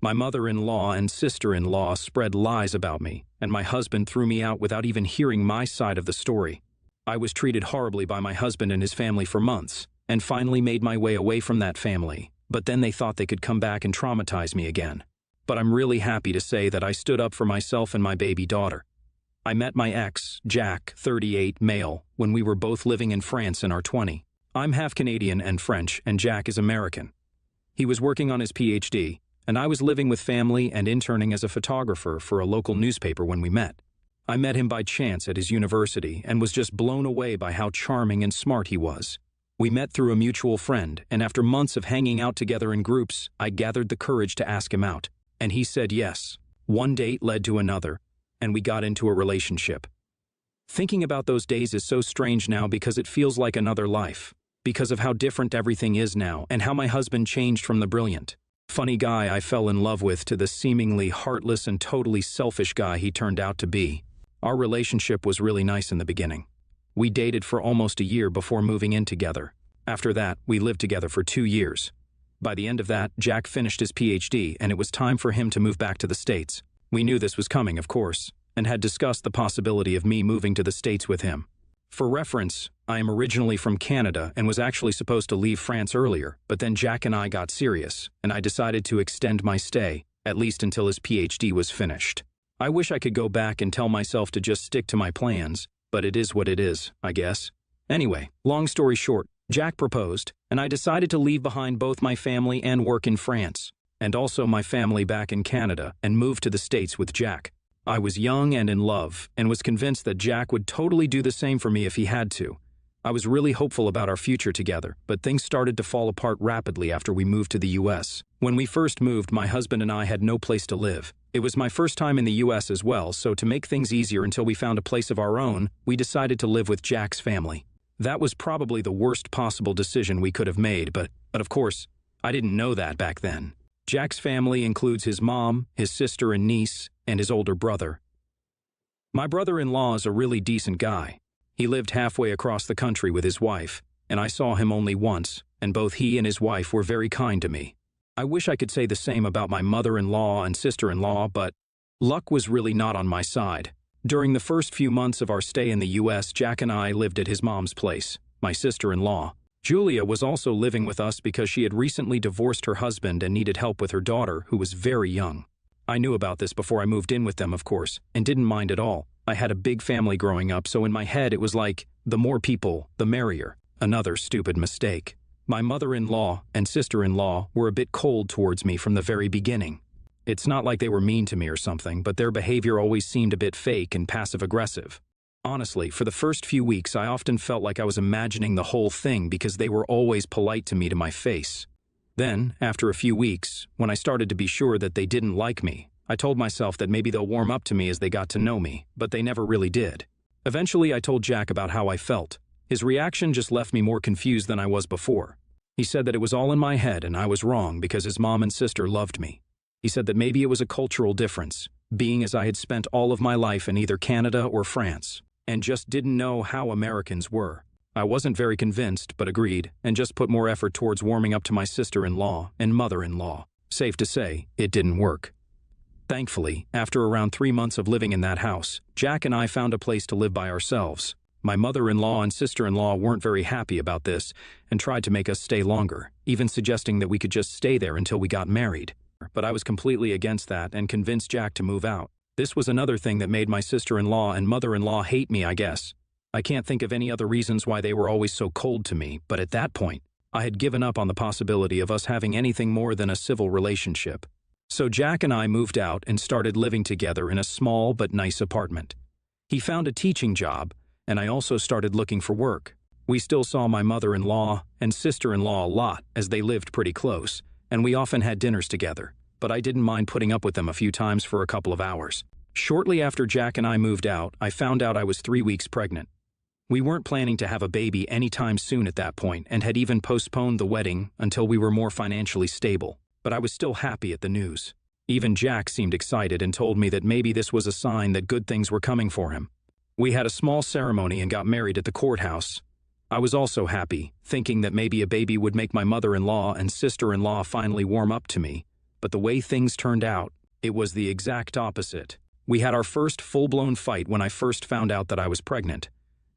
My mother-in-law and sister-in-law spread lies about me, and my husband threw me out without even hearing my side of the story. I was treated horribly by my husband and his family for months, and finally made my way away from that family, but then they thought they could come back and traumatize me again. But I'm really happy to say that I stood up for myself and my baby daughter. I met my ex, Jack, 38, male, when we were both living in France in our 20s. I'm half Canadian and French, and Jack is American. He was working on his PhD, and I was living with family and interning as a photographer for a local newspaper when we met. I met him by chance at his university and was just blown away by how charming and smart he was. We met through a mutual friend, and after months of hanging out together in groups, I gathered the courage to ask him out, and he said yes. One date led to another, and we got into a relationship. Thinking about those days is so strange now because it feels like another life, because of how different everything is now and how my husband changed from the brilliant, funny guy I fell in love with to the seemingly heartless and totally selfish guy he turned out to be. Our relationship was really nice in the beginning. We dated for almost a year before moving in together. After that, we lived together for 2 years. By the end of that, Jack finished his PhD and it was time for him to move back to the States. We knew this was coming, of course, and had discussed the possibility of me moving to the States with him. For reference, I am originally from Canada and was actually supposed to leave France earlier, but then Jack and I got serious, and I decided to extend my stay, at least until his PhD was finished. I wish I could go back and tell myself to just stick to my plans, but it is what it is, I guess. Anyway, long story short, Jack proposed, and I decided to leave behind both my family and work in France, and also my family back in Canada, and move to the States with Jack. I was young and in love, and was convinced that Jack would totally do the same for me if he had to. I was really hopeful about our future together, but things started to fall apart rapidly after we moved to the US. When we first moved, my husband and I had no place to live. It was my first time in the US as well, so to make things easier until we found a place of our own, we decided to live with Jack's family. That was probably the worst possible decision we could have made, but of course, I didn't know that back then. Jack's family includes his mom, his sister and niece, and his older brother. My brother-in-law is a really decent guy. He lived halfway across the country with his wife, and I saw him only once, and both he and his wife were very kind to me. I wish I could say the same about my mother-in-law and sister-in-law, but luck was really not on my side. During the first few months of our stay in the US, Jack and I lived at his mom's place, my sister-in-law. Julia was also living with us because she had recently divorced her husband and needed help with her daughter, who was very young. I knew about this before I moved in with them, of course, and didn't mind at all. I had a big family growing up, so in my head it was like, the more people, the merrier. Another stupid mistake. My mother-in-law and sister-in-law were a bit cold towards me from the very beginning. It's not like they were mean to me or something, but their behavior always seemed a bit fake and passive-aggressive. Honestly, for the first few weeks, I often felt like I was imagining the whole thing because they were always polite to me to my face. Then, after a few weeks, when I started to be sure that they didn't like me, I told myself that maybe they'll warm up to me as they got to know me, but they never really did. Eventually, I told Jack about how I felt. His reaction just left me more confused than I was before. He said that it was all in my head and I was wrong because his mom and sister loved me. He said that maybe it was a cultural difference, being as I had spent all of my life in either Canada or France, and just didn't know how Americans were. I wasn't very convinced, but agreed, and just put more effort towards warming up to my sister-in-law and mother-in-law. Safe to say, it didn't work. Thankfully, after around 3 months of living in that house, Jack and I found a place to live by ourselves. My mother-in-law and sister-in-law weren't very happy about this and tried to make us stay longer, even suggesting that we could just stay there until we got married. But I was completely against that and convinced Jack to move out. This was another thing that made my sister-in-law and mother-in-law hate me, I guess. I can't think of any other reasons why they were always so cold to me, but at that point, I had given up on the possibility of us having anything more than a civil relationship. So Jack and I moved out and started living together in a small but nice apartment. He found a teaching job, and I also started looking for work. We still saw my mother-in-law and sister-in-law a lot as they lived pretty close, and we often had dinners together, but I didn't mind putting up with them a few times for a couple of hours. Shortly after Jack and I moved out, I found out I was 3 weeks pregnant. We weren't planning to have a baby anytime soon at that point and had even postponed the wedding until we were more financially stable, but I was still happy at the news. Even Jack seemed excited and told me that maybe this was a sign that good things were coming for him. We had a small ceremony and got married at the courthouse. I was also happy, thinking that maybe a baby would make my mother-in-law and sister-in-law finally warm up to me, But the way things turned out, it was the exact opposite. We had our first full-blown fight when I first found out that I was pregnant.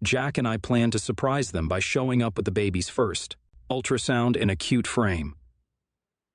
Jack and I planned to surprise them by showing up with the babies first. Ultrasound in a cute frame.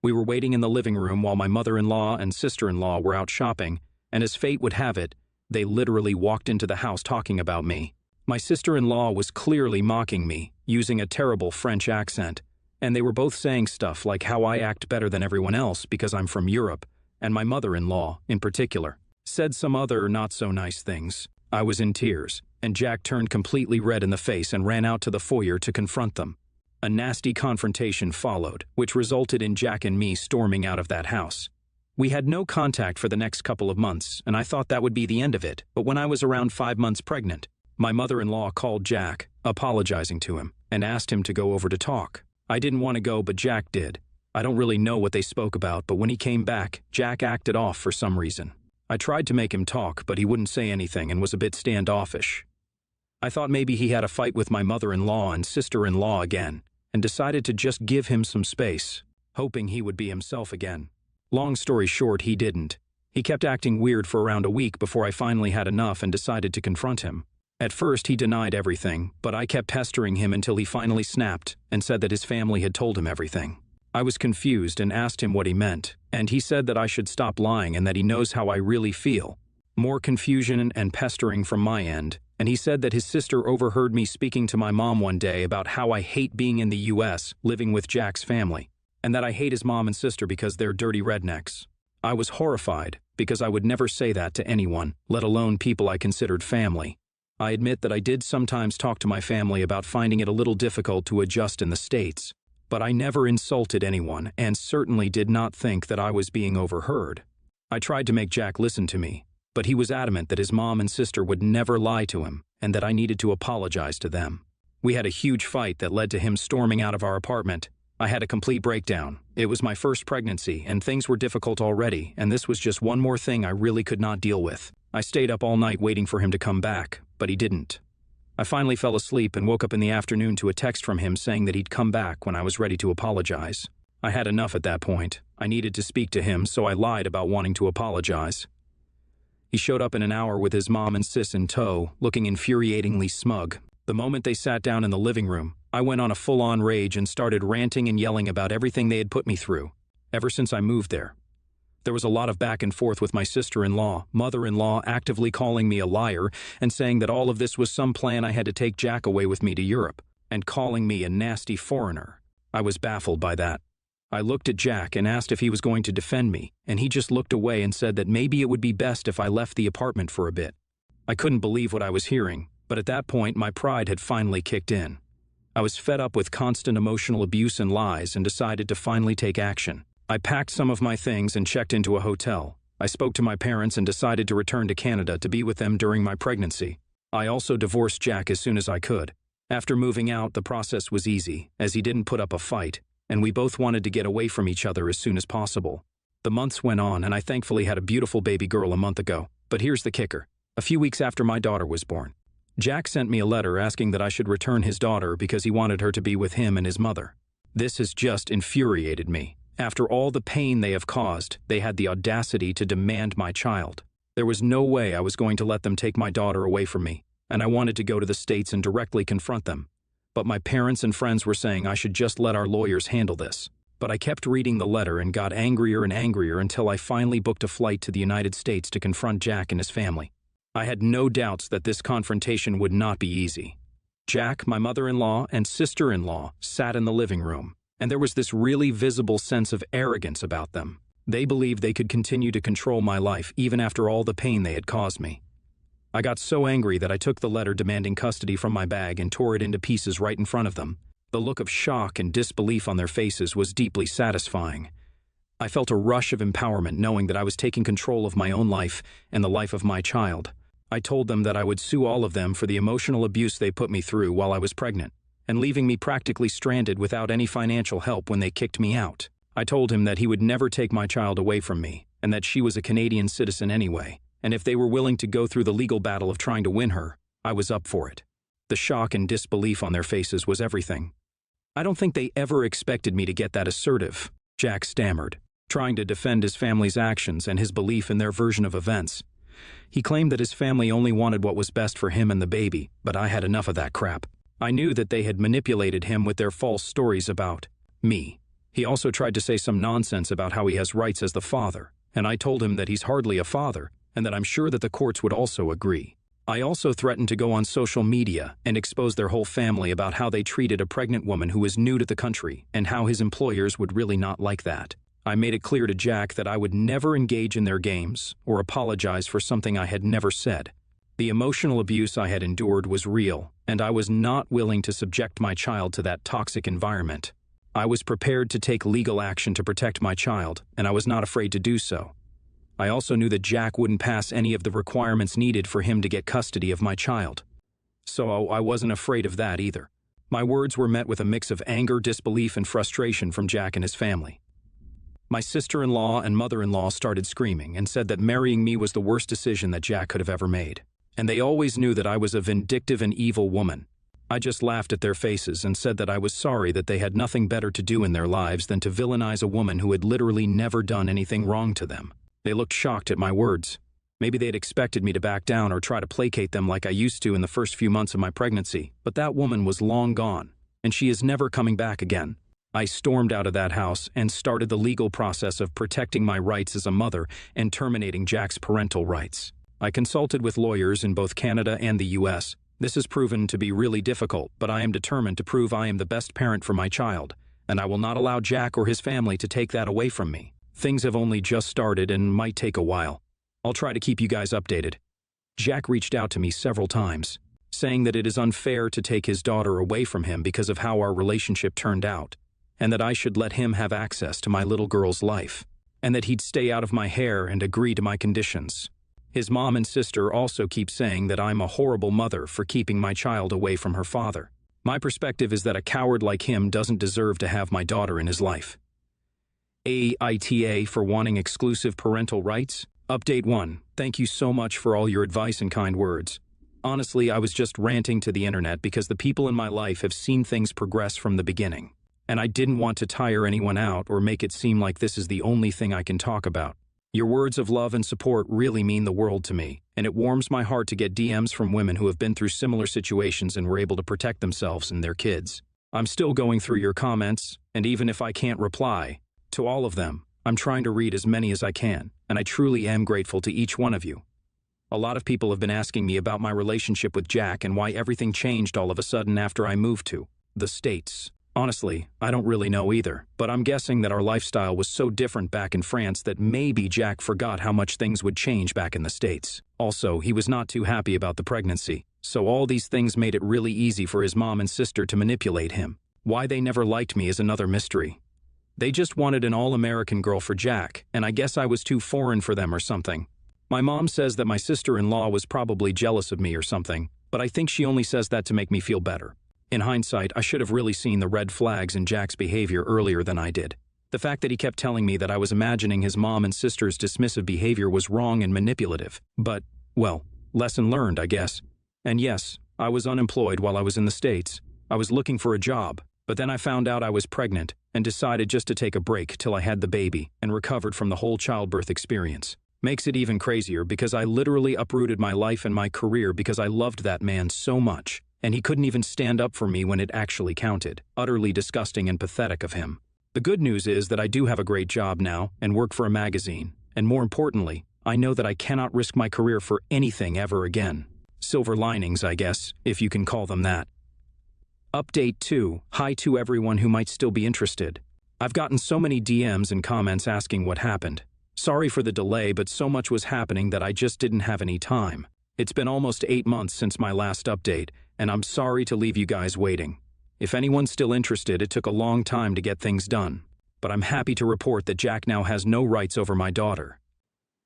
We were waiting in the living room while my mother-in-law and sister-in-law were out shopping, and as fate would have it, they literally walked into the house talking about me. My sister-in-law was clearly mocking me, using a terrible French accent, and they were both saying stuff like how I act better than everyone else because I'm from Europe, and my mother-in-law, in particular, said some other not-so-nice things. I was in tears, and Jack turned completely red in the face and ran out to the foyer to confront them. A nasty confrontation followed, which resulted in Jack and me storming out of that house. We had no contact for the next couple of months, and I thought that would be the end of it, but when I was around 5 months pregnant, my mother-in-law called Jack, apologizing to him, and asked him to go over to talk. I didn't want to go, but Jack did. I don't really know what they spoke about, but when he came back, Jack acted off for some reason. I tried to make him talk, but he wouldn't say anything and was a bit standoffish. I thought maybe he had a fight with my mother-in-law and sister-in-law again, and decided to just give him some space, hoping he would be himself again. Long story short, he didn't. He kept acting weird for around a week before I finally had enough and decided to confront him. At first, he denied everything, but I kept pestering him until he finally snapped and said that his family had told him everything. I was confused and asked him what he meant, and he said that I should stop lying and that he knows how I really feel. More confusion and pestering from my end, and he said that his sister overheard me speaking to my mom one day about how I hate being in the US, living with Jack's family, and that I hate his mom and sister because they're dirty rednecks. I was horrified, because I would never say that to anyone, let alone people I considered family. I admit that I did sometimes talk to my family about finding it a little difficult to adjust in the States, but I never insulted anyone and certainly did not think that I was being overheard. I tried to make Jack listen to me, but he was adamant that his mom and sister would never lie to him and that I needed to apologize to them. We had a huge fight that led to him storming out of our apartment. I had a complete breakdown. It was my first pregnancy, and things were difficult already, and this was just one more thing I really could not deal with. I stayed up all night waiting for him to come back, but he didn't. I finally fell asleep and woke up in the afternoon to a text from him saying that he'd come back when I was ready to apologize. I had enough at that point. I needed to speak to him, so I lied about wanting to apologize. He showed up in an hour with his mom and sis in tow, looking infuriatingly smug. The moment they sat down in the living room, I went on a full-on rage and started ranting and yelling about everything they had put me through, ever since I moved there. There was a lot of back and forth with my sister-in-law, mother-in-law actively calling me a liar and saying that all of this was some plan I had to take Jack away with me to Europe, and calling me a nasty foreigner. I was baffled by that. I looked at Jack and asked if he was going to defend me, and he just looked away and said that maybe it would be best if I left the apartment for a bit. I couldn't believe what I was hearing, but at that point my pride had finally kicked in. I was fed up with constant emotional abuse and lies and decided to finally take action. I packed some of my things and checked into a hotel. I spoke to my parents and decided to return to Canada to be with them during my pregnancy. I also divorced Jack as soon as I could. After moving out, the process was easy, as he didn't put up a fight, and we both wanted to get away from each other as soon as possible. The months went on, and I thankfully had a beautiful baby girl a month ago. But here's the kicker. A few weeks after my daughter was born, Jack sent me a letter asking that I should return his daughter because he wanted her to be with him and his mother. This has just infuriated me. After all the pain they have caused, they had the audacity to demand my child. There was no way I was going to let them take my daughter away from me, and I wanted to go to the States and directly confront them. But my parents and friends were saying I should just let our lawyers handle this. But I kept reading the letter and got angrier and angrier until I finally booked a flight to the United States to confront Jack and his family. I had no doubts that this confrontation would not be easy. Jack, my mother-in-law, and sister-in-law sat in the living room, and there was this really visible sense of arrogance about them. They believed they could continue to control my life even after all the pain they had caused me. I got so angry that I took the letter demanding custody from my bag and tore it into pieces right in front of them. The look of shock and disbelief on their faces was deeply satisfying. I felt a rush of empowerment knowing that I was taking control of my own life and the life of my child. I told them that I would sue all of them for the emotional abuse they put me through while I was pregnant, and leaving me practically stranded without any financial help when they kicked me out. I told him that he would never take my child away from me, and that she was a Canadian citizen anyway, and if they were willing to go through the legal battle of trying to win her, I was up for it. The shock and disbelief on their faces was everything. I don't think they ever expected me to get that assertive, Jack stammered. trying to defend his family's actions and his belief in their version of events. He claimed that his family only wanted what was best for him and the baby, but I had enough of that crap. I knew that they had manipulated him with their false stories about me. He also tried to say some nonsense about how he has rights as the father, and I told him that he's hardly a father, and that I'm sure that the courts would also agree. I also threatened to go on social media and expose their whole family about how they treated a pregnant woman who was new to the country and how his employers would really not like that. I made it clear to Jack that I would never engage in their games or apologize for something I had never said. The emotional abuse I had endured was real, and I was not willing to subject my child to that toxic environment. I was prepared to take legal action to protect my child, and I was not afraid to do so. I also knew that Jack wouldn't pass any of the requirements needed for him to get custody of my child. So I wasn't afraid of that either. My words were met with a mix of anger, disbelief, and frustration from Jack and his family. My sister-in-law and mother-in-law started screaming and said that marrying me was the worst decision that Jack could have ever made. And they always knew that I was a vindictive and evil woman. I just laughed at their faces and said that I was sorry that they had nothing better to do in their lives than to villainize a woman who had literally never done anything wrong to them. They looked shocked at my words. Maybe they had expected me to back down or try to placate them like I used to in the first few months of my pregnancy, but that woman was long gone, and she is never coming back again. I stormed out of that house and started the legal process of protecting my rights as a mother and terminating Jack's parental rights. I consulted with lawyers in both Canada and the US. This has proven to be really difficult, but I am determined to prove I am the best parent for my child, and I will not allow Jack or his family to take that away from me. Things have only just started and might take a while. I'll try to keep you guys updated. Jack reached out to me several times, saying that it is unfair to take his daughter away from him because of how our relationship turned out, and that I should let him have access to my little girl's life, and that he'd stay out of my hair and agree to my conditions. His mom and sister also keep saying that I'm a horrible mother for keeping my child away from her father. My perspective is that a coward like him doesn't deserve to have my daughter in his life. AITA for wanting exclusive parental rights? Update 1. Thank you so much for all your advice and kind words. Honestly, I was just ranting to the internet because the people in my life have seen things progress from the beginning, and I didn't want to tire anyone out or make it seem like this is the only thing I can talk about. Your words of love and support really mean the world to me, and it warms my heart to get DMs from women who have been through similar situations and were able to protect themselves and their kids. I'm still going through your comments, and even if I can't reply to all of them, I'm trying to read as many as I can, and I truly am grateful to each one of you. A lot of people have been asking me about my relationship with Jack and why everything changed all of a sudden after I moved to the States. Honestly, I don't really know either, but I'm guessing that our lifestyle was so different back in France that maybe Jack forgot how much things would change back in the States. Also, he was not too happy about the pregnancy, so all these things made it really easy for his mom and sister to manipulate him. Why they never liked me is another mystery. They just wanted an all-American girl for Jack, and I guess I was too foreign for them or something. My mom says that my sister-in-law was probably jealous of me or something, but I think she only says that to make me feel better. In hindsight, I should have really seen the red flags in Jack's behavior earlier than I did. The fact that he kept telling me that I was imagining his mom and sister's dismissive behavior was wrong and manipulative. But, well, lesson learned, I guess. And yes, I was unemployed while I was in the States. I was looking for a job, but then I found out I was pregnant and decided just to take a break till I had the baby and recovered from the whole childbirth experience. Makes it even crazier because I literally uprooted my life and my career because I loved that man so much, and he couldn't even stand up for me when it actually counted. Utterly disgusting and pathetic of him. The good news is that I do have a great job now and work for a magazine, and more importantly, I know that I cannot risk my career for anything ever again. Silver linings, I guess, if you can call them that. Update 2. Hi to everyone who might still be interested. I've gotten so many DMs and comments asking what happened. Sorry for the delay, but so much was happening that I just didn't have any time. It's been almost 8 months since my last update, and I'm sorry to leave you guys waiting. If anyone's still interested, it took a long time to get things done, but I'm happy to report that Jack now has no rights over my daughter.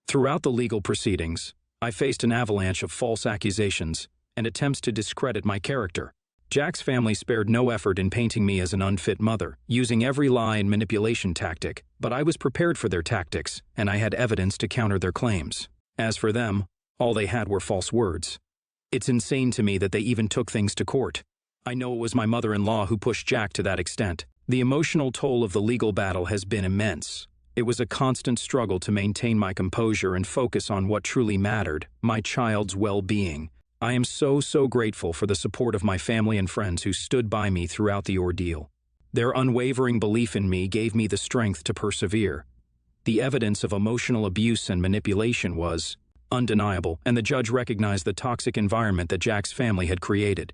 Throughout the legal proceedings, I faced an avalanche of false accusations and attempts to discredit my character. Jack's family spared no effort in painting me as an unfit mother, using every lie and manipulation tactic, but I was prepared for their tactics, and I had evidence to counter their claims. As for them, all they had were false words. It's insane to me that they even took things to court. I know it was my mother-in-law who pushed Jack to that extent. The emotional toll of the legal battle has been immense. It was a constant struggle to maintain my composure and focus on what truly mattered, my child's well-being. I am so grateful for the support of my family and friends who stood by me throughout the ordeal. Their unwavering belief in me gave me the strength to persevere. The evidence of emotional abuse and manipulation was undeniable, and the judge recognized the toxic environment that Jack's family had created.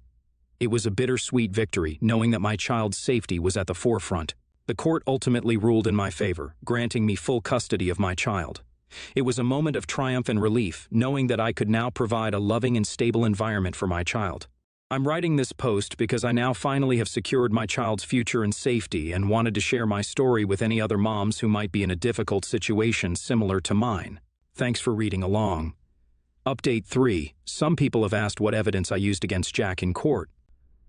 It was a bittersweet victory, knowing that my child's safety was at the forefront. The court ultimately ruled in my favor, granting me full custody of my child. It was a moment of triumph and relief, knowing that I could now provide a loving and stable environment for my child. I'm writing this post because I now finally have secured my child's future and safety and wanted to share my story with any other moms who might be in a difficult situation similar to mine. Thanks for reading along. Update 3. Some people have asked what evidence I used against Jack in court.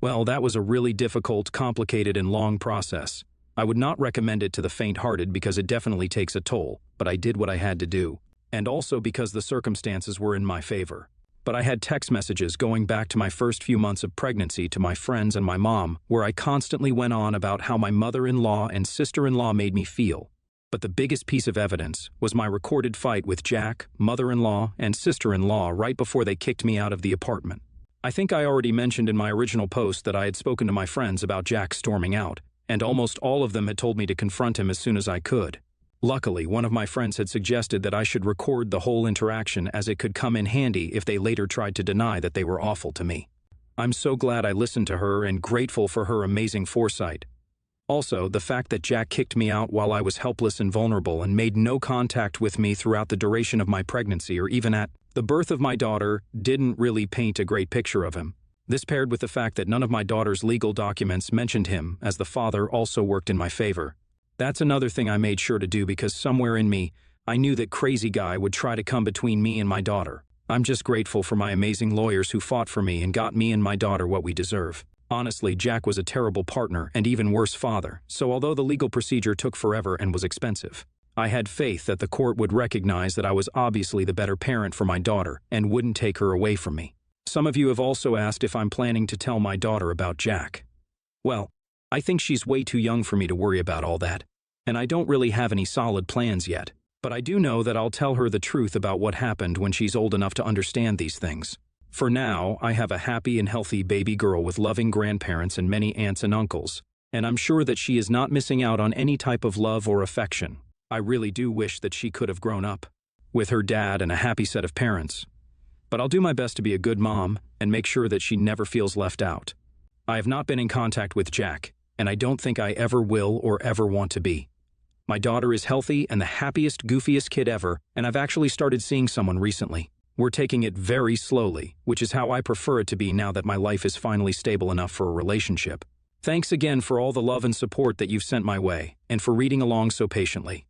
Well, that was a really difficult, complicated, and long process. I would not recommend it to the faint-hearted because it definitely takes a toll, but I did what I had to do. And also because the circumstances were in my favor. But I had text messages going back to my first few months of pregnancy to my friends and my mom, where I constantly went on about how my mother-in-law and sister-in-law made me feel. But the biggest piece of evidence was my recorded fight with Jack, mother-in-law, and sister-in-law right before they kicked me out of the apartment. I think I already mentioned in my original post that I had spoken to my friends about Jack storming out, and almost all of them had told me to confront him as soon as I could. Luckily, one of my friends had suggested that I should record the whole interaction as it could come in handy if they later tried to deny that they were awful to me. I'm so glad I listened to her and grateful for her amazing foresight. Also, the fact that Jack kicked me out while I was helpless and vulnerable and made no contact with me throughout the duration of my pregnancy or even at the birth of my daughter didn't really paint a great picture of him. This paired with the fact that none of my daughter's legal documents mentioned him as the father also worked in my favor. That's another thing I made sure to do because somewhere in me, I knew that crazy guy would try to come between me and my daughter. I'm just grateful for my amazing lawyers who fought for me and got me and my daughter what we deserve. Honestly, Jack was a terrible partner and even worse father, so although the legal procedure took forever and was expensive, I had faith that the court would recognize that I was obviously the better parent for my daughter and wouldn't take her away from me. Some of you have also asked if I'm planning to tell my daughter about Jack. Well, I think she's way too young for me to worry about all that, and I don't really have any solid plans yet, but I do know that I'll tell her the truth about what happened when she's old enough to understand these things. For now, I have a happy and healthy baby girl with loving grandparents and many aunts and uncles, and I'm sure that she is not missing out on any type of love or affection. I really do wish that she could have grown up with her dad and a happy set of parents. But I'll do my best to be a good mom and make sure that she never feels left out. I have not been in contact with Jack, and I don't think I ever will or ever want to be. My daughter is healthy and the happiest, goofiest kid ever, and I've actually started seeing someone recently. We're taking it very slowly, which is how I prefer it to be now that my life is finally stable enough for a relationship. Thanks again for all the love and support that you've sent my way, and for reading along so patiently.